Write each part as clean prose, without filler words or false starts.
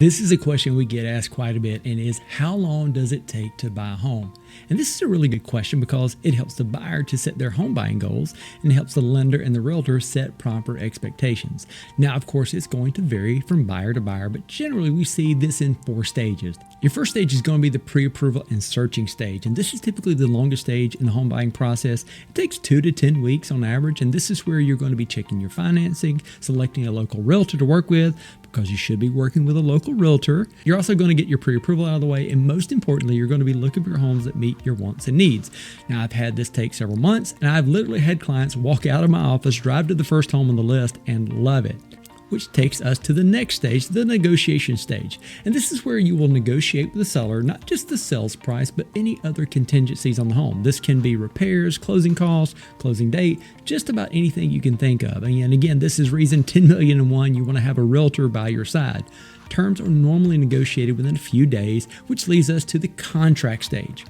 This is a question we get asked quite a bit, and is how long does it take to buy a home? And this is a really good question because it helps the buyer to set their home buying goals and helps the lender and the realtor set proper expectations. Now, of course, it's going to vary from buyer to buyer, but generally we see this in 4 stages. Your first stage is going to be the pre-approval and searching stage, and this is typically the longest stage in the home buying process. It takes 2 to 10 weeks on average, and this is where you're going to be checking your financing, selecting a local realtor to work with, because you should be working with a local realtor. You're also going to get your pre-approval out of the way, and most importantly, you're going to be looking for homes that meet your wants and needs. Now, I've had this take several months, and I've literally had clients walk out of my office, drive to the first home on the list, and love it. Which takes us to the next stage, the negotiation stage. And this is where you will negotiate with the seller, not just the sales price, but any other contingencies on the home. This can be repairs, closing costs, closing date, just about anything you can think of. And again, this is reason 10,000,001 you want to have a realtor by your side. Terms are normally negotiated within a few days, which leads us to the contract stage.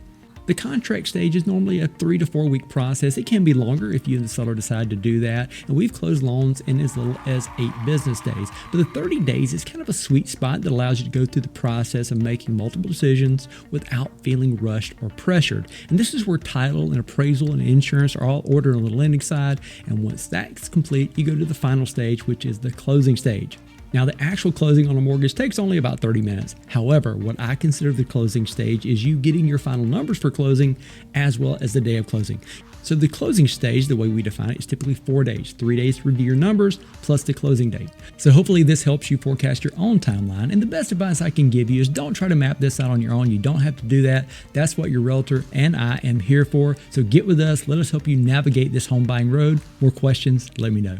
The contract stage is normally a 3 to 4 week process. It can be longer if you and the seller decide to do that. And we've closed loans in as little as 8 business days. But the 30 days is kind of a sweet spot that allows you to go through the process of making multiple decisions without feeling rushed or pressured. And this is where title and appraisal and insurance are all ordered on the lending side. And once that's complete, you go to the final stage, which is the closing stage. Now, the actual closing on a mortgage takes only about 30 minutes. However, what I consider the closing stage is you getting your final numbers for closing as well as the day of closing. So the closing stage, the way we define it, is typically 4 days, 3 days to review your numbers plus the closing date. So hopefully this helps you forecast your own timeline. And the best advice I can give you is don't try to map this out on your own. You don't have to do that. That's what your realtor and I am here for. So get with us. Let us help you navigate this home buying road. More questions, let me know.